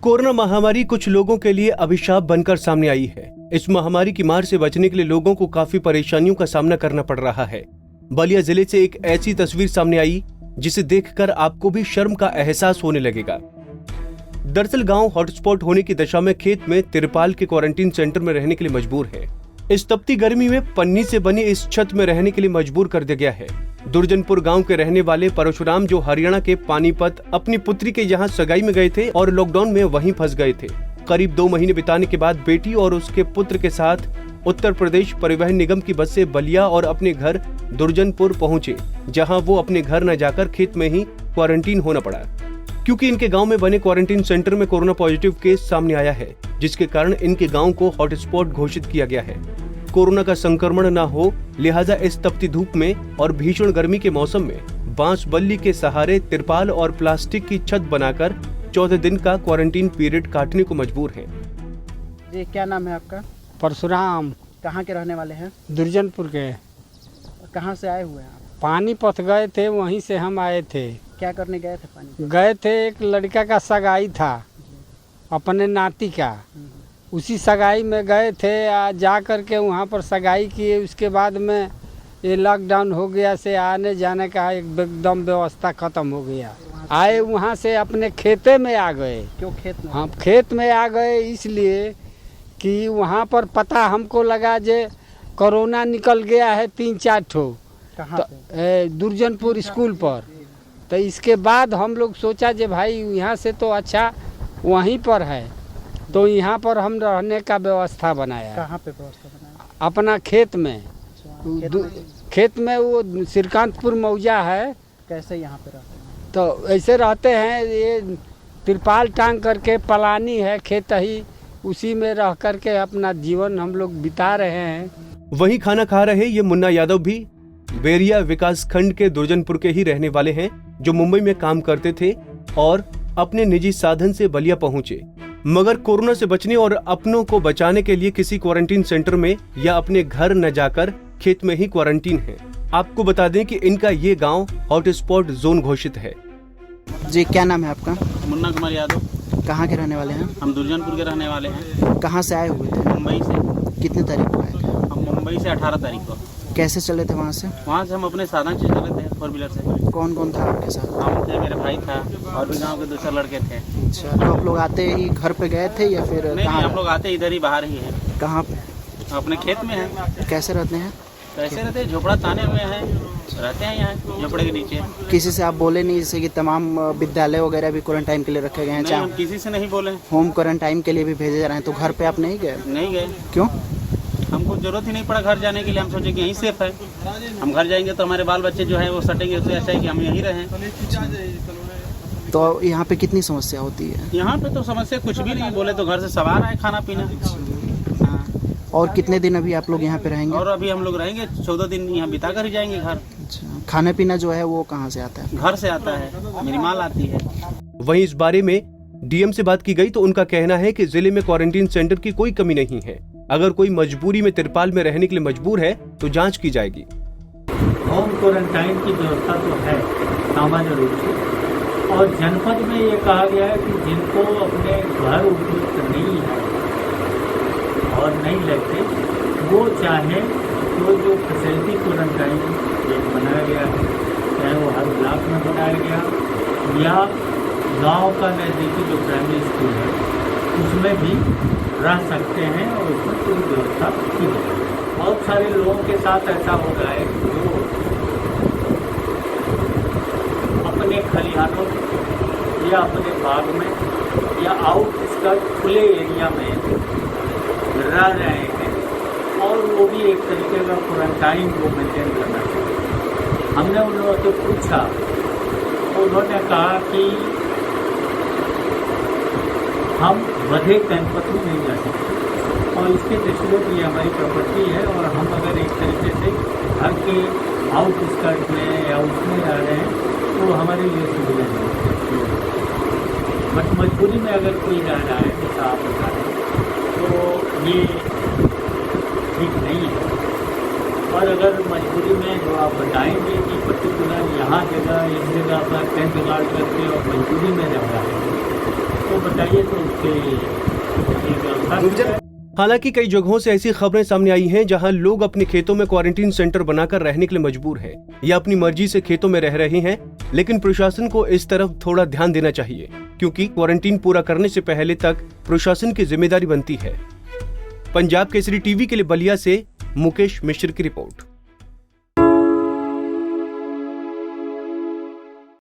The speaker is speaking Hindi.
कोरोना महामारी कुछ लोगों के लिए अभिशाप बनकर सामने आई है। इस महामारी की मार से बचने के लिए लोगों को काफी परेशानियों का सामना करना पड़ रहा है। बलिया जिले से एक ऐसी तस्वीर सामने आई जिसे देखकर आपको भी शर्म का एहसास होने लगेगा। दरअसल गांव हॉटस्पॉट होने की दशा में खेत में तिरपाल के क्वारंटीन सेंटर में रहने के लिए मजबूर है। इस तपती गर्मी में पन्नी से बनी इस छत में रहने के लिए मजबूर कर दिया गया है। दुर्जनपुर गांव के रहने वाले परशुराम जो हरियाणा के पानीपत अपनी पुत्री के यहाँ सगाई में गए थे और लॉकडाउन में वहीं फंस गए थे। करीब 2 महीने बिताने के बाद बेटी और उसके पुत्र के साथ उत्तर प्रदेश परिवहन निगम की बस से बलिया और अपने घर दुर्जनपुर पहुंचे, जहां वो अपने घर न जाकर खेत में ही क्वारंटीन होना पड़ा, क्योंकि इनके गांव में बने क्वारंटीन सेंटर में कोरोना पॉजिटिव केस सामने आया है, जिसके कारण इनके गांव को हॉटस्पॉट घोषित किया गया है। कोरोना का संक्रमण न हो, लिहाजा इस तपती धूप में और भीषण गर्मी के मौसम में बांस बल्ली के सहारे तिरपाल और प्लास्टिक की छत बनाकर 14 दिन का क्वारंटीन पीरियड काटने को मजबूर है। जी, क्या नाम है आपका? परशुराम। कहाँ के रहने वाले हैं? दुर्जनपुर के। कहाँ से आए हुए हैं आप? पानीपत गए थे, वहीं से हम आए थे। क्या करने गए थे पानी? गए थे, एक लड़का का सगाई था अपने नाती का, उसी सगाई में गए थे। जा कर के वहाँ पर सगाई किए, उसके बाद में ये लॉकडाउन हो गया से आने जाने का एकदम व्यवस्था खत्म हो गया। आए वहाँ से अपने खेते में आ गए। क्यों खेत में? हाँ, खेत में आ गए इसलिए कि वहाँ पर पता हमको लगा जे कोरोना निकल गया है 3-4 ठो। कहाँ पे? दुर्जनपुर स्कूल पर। तो इसके बाद हम लोग सोचा जे भाई यहाँ से तो अच्छा वहीं पर है, तो यहाँ पर हम रहने का व्यवस्था बनाया। कहाँ पे व्यवस्था बनाया? अपना खेत में। खेत में वो श्रीकांतपुर मौजा है। कैसे यहाँ पे रहते हैं? तो ऐसे रहते हैं, ये तिरपाल टांग करके, पलानी है खेत ही, उसी में रह करके अपना जीवन हम लोग बिता रहे हैं। वहीं खाना खा रहे ये मुन्ना यादव भी बेरिया विकास खंड के दुर्जनपुर के ही रहने वाले हैं, जो मुंबई में काम करते थे और अपने निजी साधन से बलिया पहुंचे, मगर कोरोना से बचने और अपनों को बचाने के लिए किसी क्वारंटीन सेंटर में या अपने घर न जाकर खेत में ही क्वारंटीन है। आपको बता दें कि इनका ये गांव हॉटस्पॉट जोन घोषित है। जी, क्या नाम है आपका? मुन्ना कुमार यादव। कहाँ के रहने वाले हैं? हम दुर्जनपुर के रहने वाले हैं। कहाँ से आए हुए थे? मुंबई से। कितने तारीख को आए थे? हम मुंबई से 18 तारीख को। कैसे चले थे वहाँ से? वहाँ से हम अपने साधन से चले थे, 4 व्हीलर से। कौन कौन था आपके साथ? हम थे, मेरे भाई था और भी गाँव के 2-4 लड़के थे। अच्छा, तो आप लोग आते ही घर पे गए थे या फिर नहीं, कहाँ? हम लोग आते इधर ही बाहर ही हैं। कहाँ पे? अपने खेत में हैं। कैसे रहते हैं? कैसे रहते हैं? झोपड़ा ताने हुए हैं, रहते हैं यहाँ झोपड़े के नीचे। किसी से आप बोले नहीं, जैसे कि तमाम विद्यालय वगैरह भी क्वारंटाइन के लिए रखे गए हैं? नहीं, हम किसी से नहीं बोले। होम क्वारंटाइन के लिए भी भेजे जा रहे हैं, तो घर पे आप नहीं गए? नहीं गए। क्यों? हमको जरूरत ही नहीं पड़ा घर जाने के लिए। हम सोचे कि यहीं सेफ है, हम घर जाएंगे तो हमारे बाल बच्चे जो है वो सटेंगे, उससे अच्छा है कि हम यहीं रहें। तो यहाँ पे कितनी समस्या होती है? यहाँ पे तो समस्या कुछ भी नहीं, बोले तो घर से सवार है खाना पीना। हाँ। और कितने दिन अभी आप लोग यहाँ पे रहेंगे? और अभी हम लोग रहेंगे 14 दिन यहाँ बिता कर ही जाएंगे घर। अच्छा, खाना पीना जो है वो कहाँ से आता है? घर से आता है, मेरी माल आती है। वहीं इस बारे में डीएम से बात की गई तो उनका कहना है कि जिले में क्वारंटीन सेंटर की कोई कमी नहीं है। अगर कोई मजबूरी में तिरपाल में रहने के लिए मजबूर है तो जांच की जाएगी। होम क्वारंटाइन की व्यवस्था तो है सामान्य रूप से, और जनपद में ये कहा गया है कि जिनको अपने घर उपयुक्त नहीं है और नहीं लगते, वो चाहे तो जो फैसिलिटी क्वारंटाइन बनाया गया है, चाहे वो हर ब्लॉक में बनाया गया या गांव का नज़दीकी जो प्राइमरी स्कूल है उसमें भी रह सकते हैं, और उसमें पूरी व्यवस्था की है। बहुत सारे लोगों के साथ ऐसा हो रहा है जो अपने खलिहानों या अपने बाग में या आउटस्कर्ट खुले एरिया में रह रहे हैं, और वो भी एक तरीके का क्वारंटाइन को मेंटेन करना चाहिए। हमने उन लोगों से पूछा, उन्होंने कहा कि हम वधे कैंपस में नहीं जा सकते, और इसके दृष्टिगत ये हमारी प्रॉपर्टी है, और हम अगर एक तरीके से घर के आउटस्कर्ट में या उसमें रह रहे हैं तो हमारे लिए सुविधा नहीं है। बट मजबूरी में अगर कोई रह रहा है, जैसा आप बता रहे हैं, तो ये ठीक नहीं है। और अगर मजबूरी में जो आप बताएंगे कि पर्टिकुलर यहाँ जगह इस जगह पर टेंट गार्ड करके और मजबूरी में रह रहा है, तो बताइए तो उसके व्यवस्था। हालांकि कई जगहों से ऐसी खबरें सामने आई हैं जहां लोग अपने खेतों में क्वारंटीन सेंटर बनाकर रहने के लिए मजबूर हैं या अपनी मर्जी से खेतों में रह रहे हैं, लेकिन प्रशासन को इस तरफ थोड़ा ध्यान देना चाहिए क्योंकि क्वारंटीन पूरा करने से पहले तक प्रशासन की जिम्मेदारी बनती है। पंजाब केसरी टीवी के लिए बलिया से मुकेश मिश्र की रिपोर्ट।